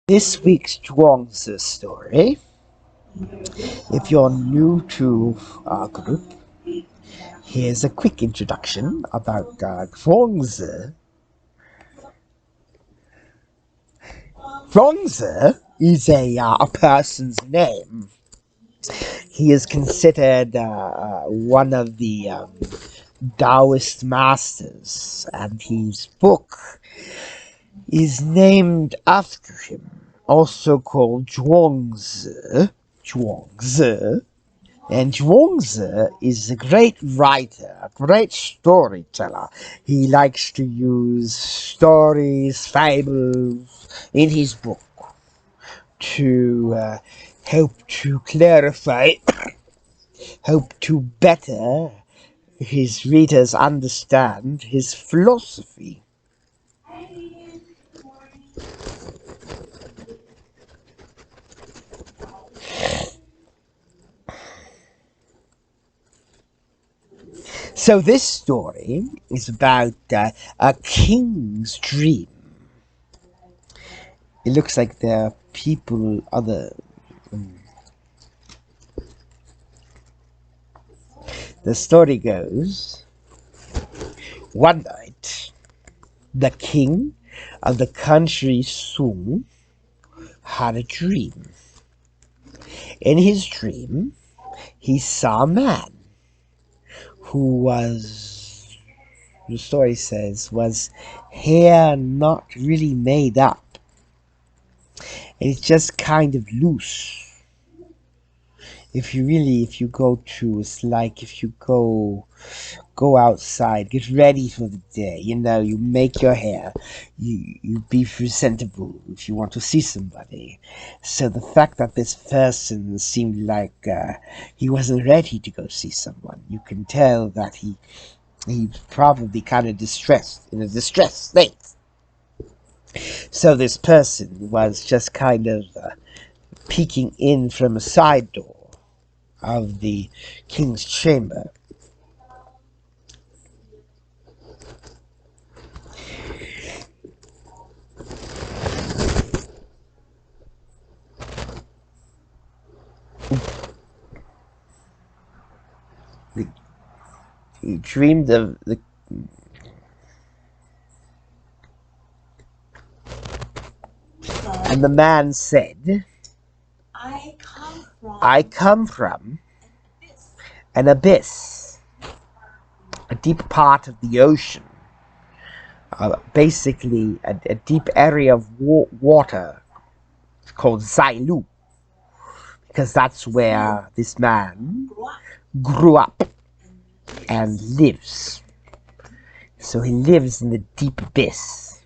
This week's Zhuang Tzu story, if you're new to our group, here's a quick introduction about Zhuang Tzu. Zhuang Tzu is a person's name. He is considered one of the taoist masters, and his book is named after him, also called Zhuang Tzu. Zhuang Tzu. And Zhuang Tzu is a great writer, a great storyteller. He likes to use stories, fables in his book to help to clarify, help to better his readers understand his philosophy. So this story is about a king's dream. It looks like there are people other. The story goes, one night, the king of the country Sung had a dream. In his dream, he saw a man who was, the story says, was hair not really made up. It's just kind of loose. If you go to, it's like if you go outside, get ready for the day, you make your hair, you be presentable if you want to see somebody. So the fact that this person seemed like he wasn't ready to go see someone, you can tell that he's probably kind of distressed, in a distressed state. So this person was just kind of peeking in from a side door of the king's chamber. He dreamed of the and the man said, I come from an abyss, a deep part of the ocean, basically a deep area of water called Zailu, because that's where this man grew up and lives. So he lives in the deep abyss.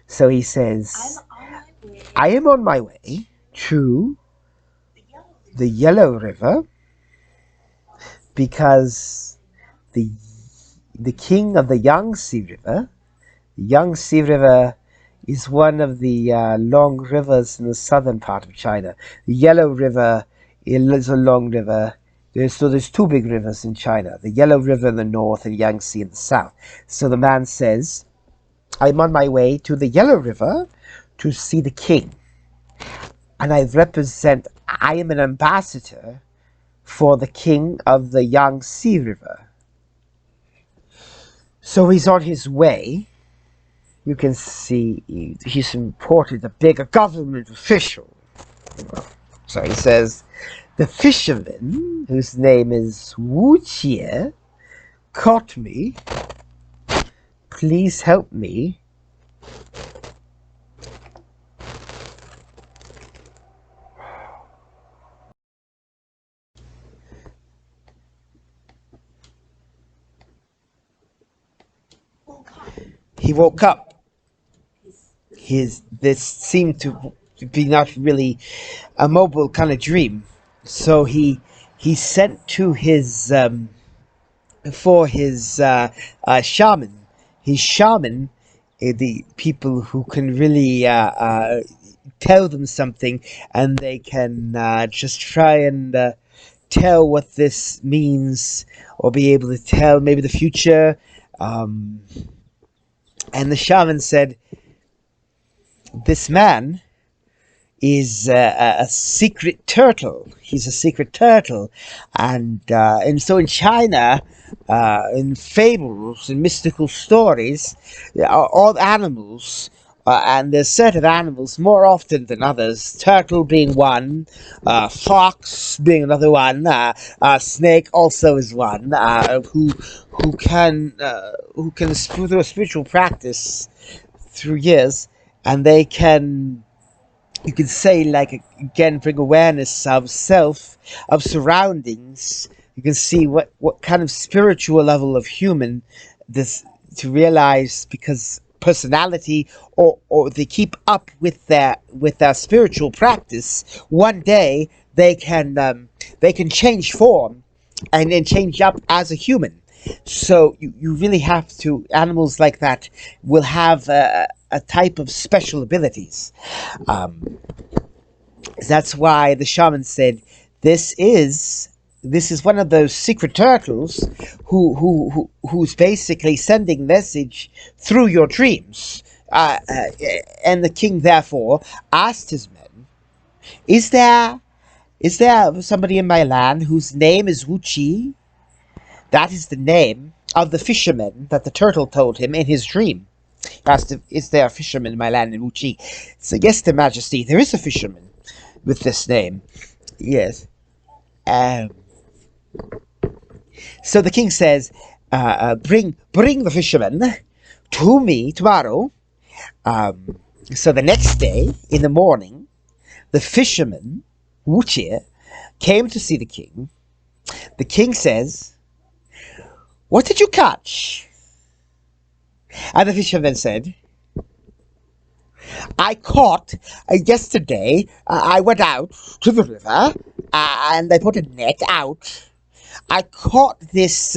So he says, I am on my way to the Yellow River because the king of the Yangtze River, the Yangtze River is one of the long rivers in the southern part of China. The Yellow River is a long river. There's two big rivers in China, the Yellow River in the north and Yangtze in the south. So the man says, I'm on my way to the Yellow River to see the king. And I am an ambassador for the king of the Yangtze River. So he's on his way. You can see he's reported a big government official. So he says, the fisherman, whose name is Wu Jie, caught me. Please help me. He woke up. This seemed to be not really a mobile kind of dream. So he sent to his for his shaman. His shaman, the people who can really tell them something, and they can just try and tell what this means, or be able to tell maybe the future. And the shaman said, this man is a secret turtle. He's a secret turtle, and so in China, in fables and mystical stories, all animals. And there's certain animals more often than others. Turtle being one, fox being another one. Snake also is one. Who can through a spiritual practice through years, and they can, you can say, like, again, bring awareness of self, of surroundings. You can see what kind of spiritual level of human this, to realize, because personality, or they keep up with their spiritual practice, one day they can change form and then change up as a human. So you really have to, animals like that will have a type of special abilities. That's why the shaman said, this is one of those secret turtles who's basically sending message through your dreams. And the king therefore asked his men, is there somebody in my land whose name is Wu Qi? That is the name of the fisherman that the turtle told him in his dream. He asked him, is there a fisherman in my land in Wu Qi? So, yes, Their Majesty, there is a fisherman with this name. Yes. So the king says, bring the fisherman to me tomorrow. So the next day, in the morning, the fisherman, Wu Qi, came to see the king. The king says, what did you catch? And the fisherman said, I caught, yesterday, I went out to the river, and I put a net out. I caught this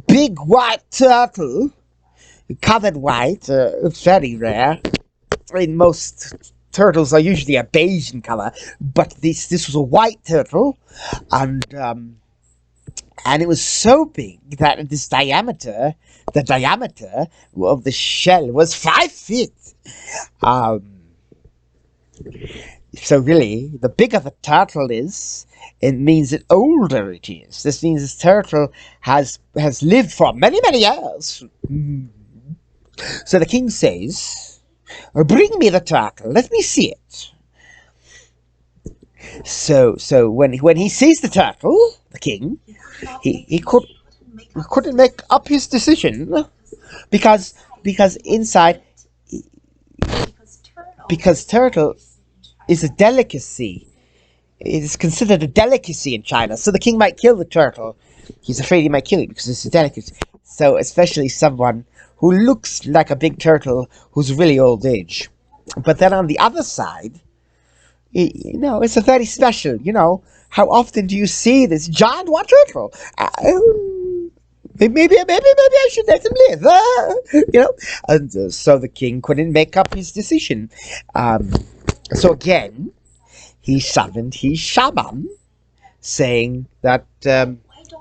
big white turtle, colored white. It's very rare. I mean, most turtles are usually a beige in color, but this was a white turtle, and it was so big that the diameter of the shell was 5 feet. So really, the bigger the turtle is, it means the older it is. This means this turtle has lived for many, many years. So the king says, bring me the turtle, let me see it. So when he sees the turtle, the king, he couldn't make up his decision, because inside, because turtle is a delicacy. It is considered a delicacy in China. So the king might kill the turtle. He's afraid he might kill it because it's a delicacy. So especially someone who looks like a big turtle who's really old age. But then on the other side, it's a very special, how often do you see this giant white turtle? Maybe I should let him live, And so the king couldn't make up his decision. So again, he summoned his shaman, saying that,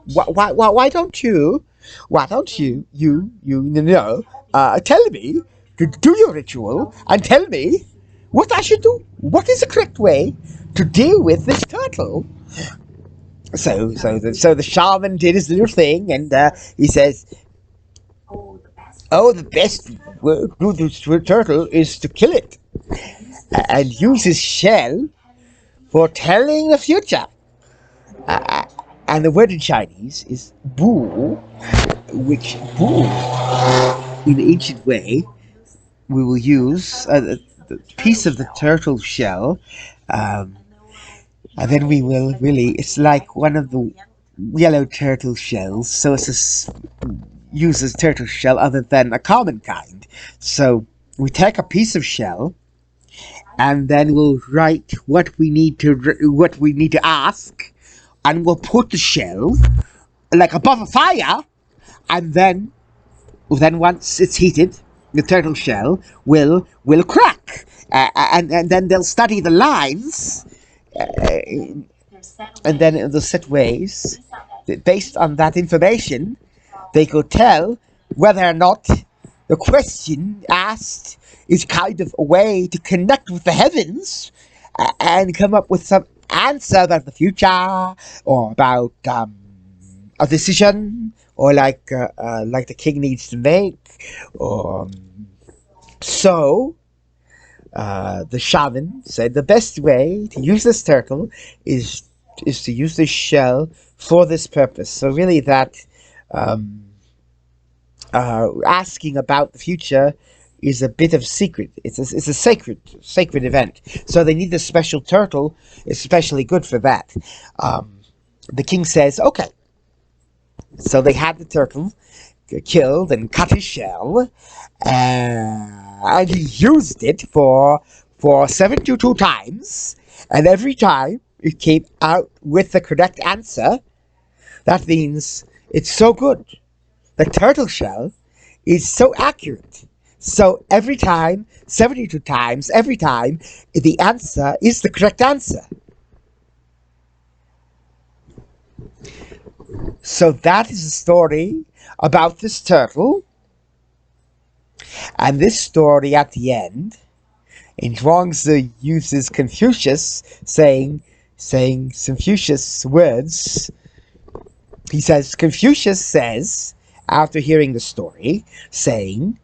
why don't you tell me to do your ritual and tell me what I should do. What is the correct way to deal with this turtle? So the shaman did his little thing, and he says, the best way to do this turtle is to kill it and use his shell for telling the future. And the word in Chinese is bu, which bu, in the ancient way, we will use the piece of the turtle shell, and then we will it's like one of the yellow turtle shells, so it's uses turtle shell other than a common kind. So we take a piece of shell, and then we'll write what we need to ask, and we'll put the shell like above a fire, and then once it's heated, the turtle shell will crack, and then they'll study the lines, and then in the set ways, based on that information, they could tell whether or not the question asked is kind of a way to connect with the heavens, and come up with some answer about the future, or about a decision, or like the king needs to make. Or so the shaman said the best way to use this turtle is to use this shell for this purpose. So really, that asking about the future is a bit of secret. It's a sacred event. So they need this special turtle, especially good for that. The king says, okay. So they had the turtle killed and cut his shell, and he used it for 72 times, and every time it came out with the correct answer. That means it's so good. The turtle shell is so accurate. So every time, 72 times, every time, the answer is the correct answer. So that is the story about this turtle. And this story at the end, in Zhuang Tzu uses Confucius, saying Confucius words. He says, Confucius says, after hearing the story, saying,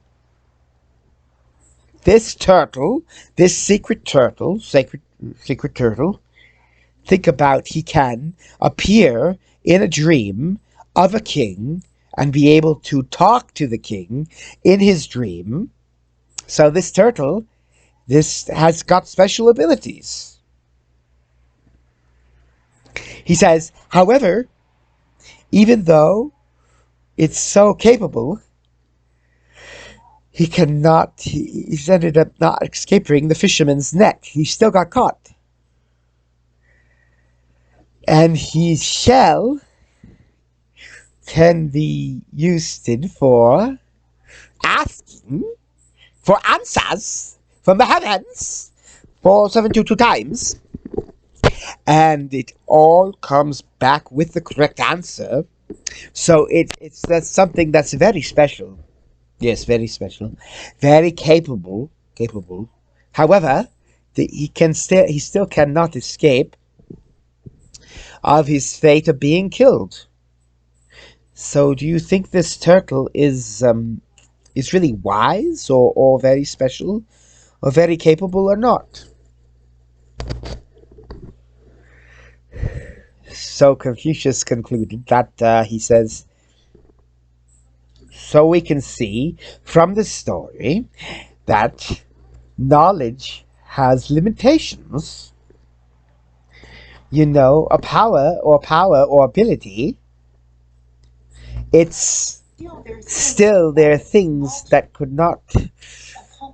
this turtle, this sacred turtle, think about, he can appear in a dream of a king and be able to talk to the king in his dream. So this turtle, this has got special abilities. He says, however, even though it's so capable, he's ended up not escaping the fisherman's net. He still got caught. And his shell can be used for asking for answers from the heavens for 72 times. And it all comes back with the correct answer. So that's something that's very special. Yes, very special. Very capable. However, he still cannot escape of his fate of being killed. So do you think this turtle is really wise, or very special, or very capable, or not? So Confucius concluded that he says, so we can see from the story that knowledge has limitations. A power or ability, it's still, there are things that could not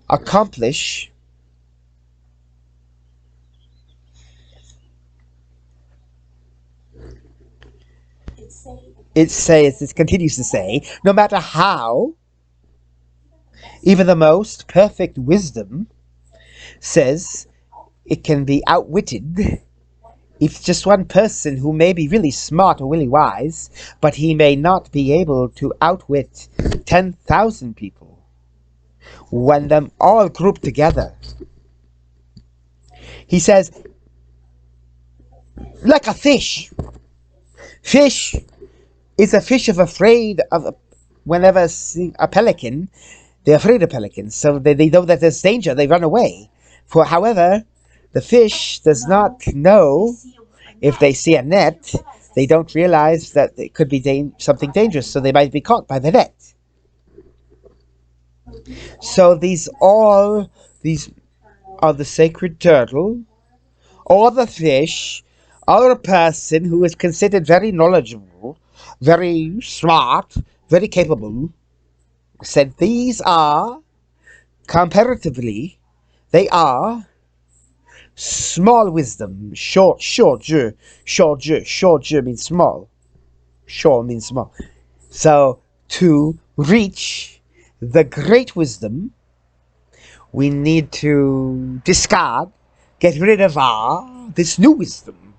accomplish. It continues to say, no matter how, even the most perfect wisdom says it can be outwitted. If just one person who may be really smart or really wise, but he may not be able to outwit 10,000 people when them all grouped together. He says, like a fish. Fish is a fish afraid of, whenever seeing a pelican, they're afraid of pelicans. So they know that there's danger, they run away. However, the fish does not know. If they see a net, they don't realize that it could be something dangerous, so they might be caught by the net. So these are the sacred turtle, or the fish, or a person who is considered very knowledgeable, very smart, very capable, said these are, comparatively, they are small wisdom. Short means small. Short means small. So to reach the great wisdom, we need to discard, get rid of this new wisdom.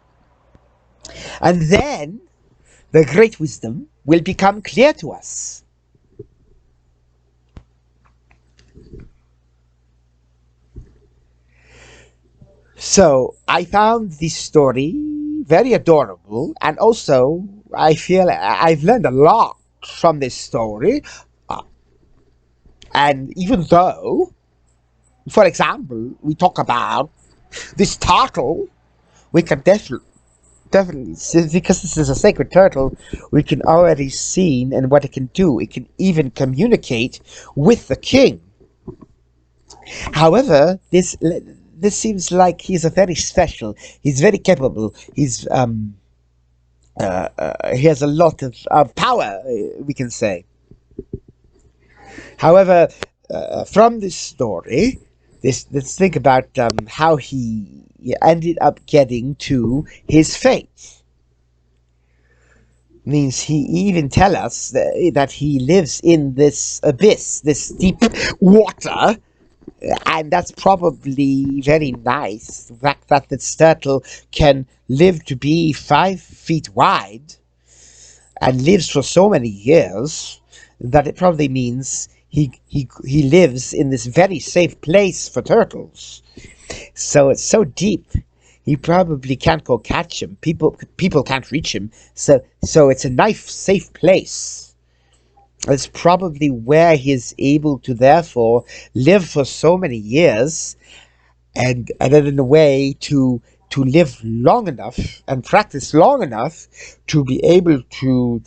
And then the great wisdom will become clear to us. So I found this story very adorable, and also I feel I've learned a lot from this story. Uh, and even though, for example, we talk about this turtle, we can definitely, because this is a sacred turtle, we can already see and what it can do. It can even communicate with the king. However, this seems like he's a very special. He's very capable. He has a lot of power, we can say. However, from this story, let's think about how he ended up getting to his fate. Means he even tell us that he lives in this abyss, this deep water, and that's probably very nice. The fact that this turtle can live to be 5 feet wide and lives for so many years, that it probably means he lives in this very safe place for turtles. So it's so deep, he probably can't go catch him. People can't reach him. So it's a nice, safe place. It's probably where he is able to therefore live for so many years, and then in a way to live long enough and practice long enough to be able to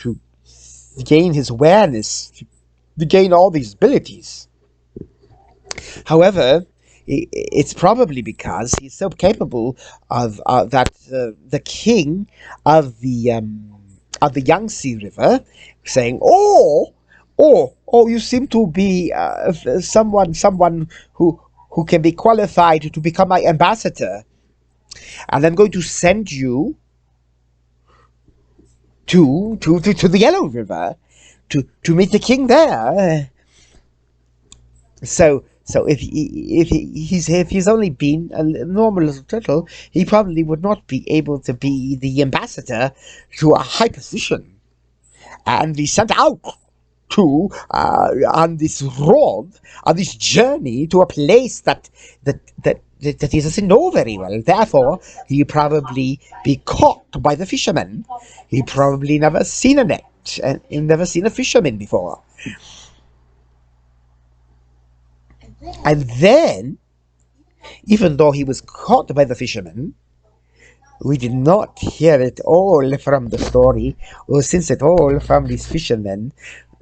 gain his awareness, to gain all these abilities. However, it's probably because he's so capable of that the king of the Yangtze River, saying, "Oh, you seem to be someone who can be qualified to become my ambassador, and I'm going to send you to the Yellow River to meet the king there." So if he's only been a normal little turtle, he probably would not be able to be the ambassador to a high position and be sent out to on this road, on this journey to a place that he doesn't know very well. Therefore, he probably be caught by the fishermen. He probably never seen a net and never seen a fisherman before. And then, even though he was caught by the fishermen, we did not hear it all from the story, or since it all from these fishermen.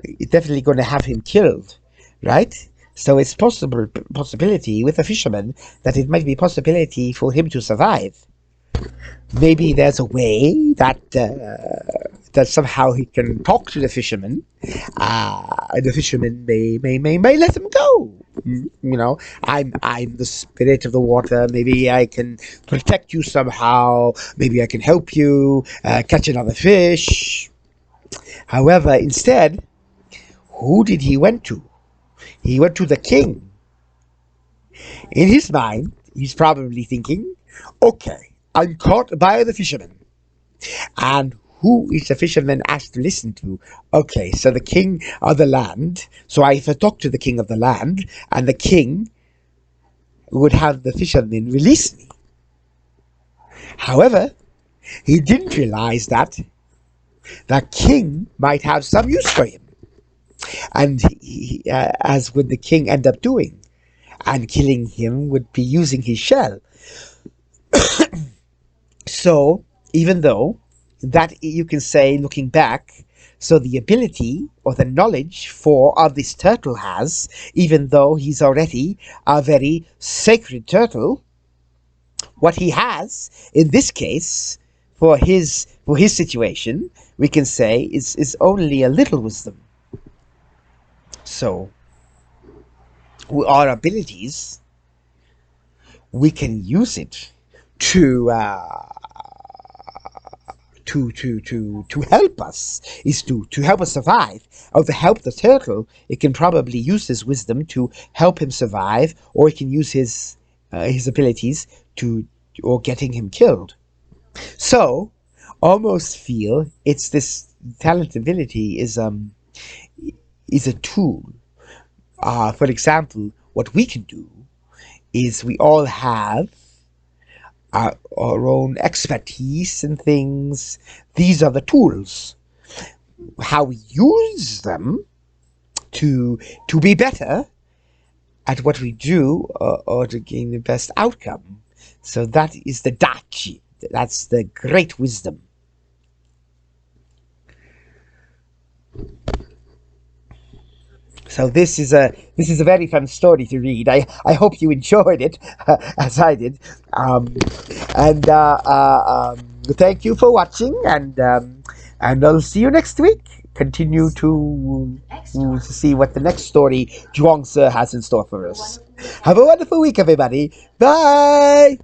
It's definitely going to have him killed, right? So it's possibility with the fisherman that it might be possibility for him to survive. Maybe there's a way that somehow he can talk to the fisherman. The fisherman may let him go. I'm the spirit of the water. Maybe I can protect you somehow. Maybe I can help you catch another fish. However, instead, who did he went to? He went to the king. In his mind, he's probably thinking, okay, I'm caught by the fisherman. And who is the fisherman asked to listen to? Okay, so the king of the land. So I have to talk to the king of the land, and the king would have the fisherman release me. However, he didn't realize that the king might have some use for him. And as would the king end up doing. And killing him would be using his shell. So, even though that you can say, looking back, so the ability or the knowledge of this turtle has, even though he's already a very sacred turtle, what he has in this case for his situation, we can say is only a little wisdom. So, our abilities, we can use it to help us, is to help us survive, or to help the turtle. It can probably use his wisdom to help him survive, or it can use his abilities or getting him killed. So, almost feel it's this talent ability is a tool. For example, what we can do is we all have our own expertise and things. These are the tools. How we use them to be better at what we do, or to gain the best outcome. So that is the dachi. That's the great wisdom. So this is a very fun story to read. I hope you enjoyed it as I did. And thank you for watching, and I'll see you next week. Continue to see what the next story Zhuang Tzu has in store for us. Have a wonderful week, everybody. Bye.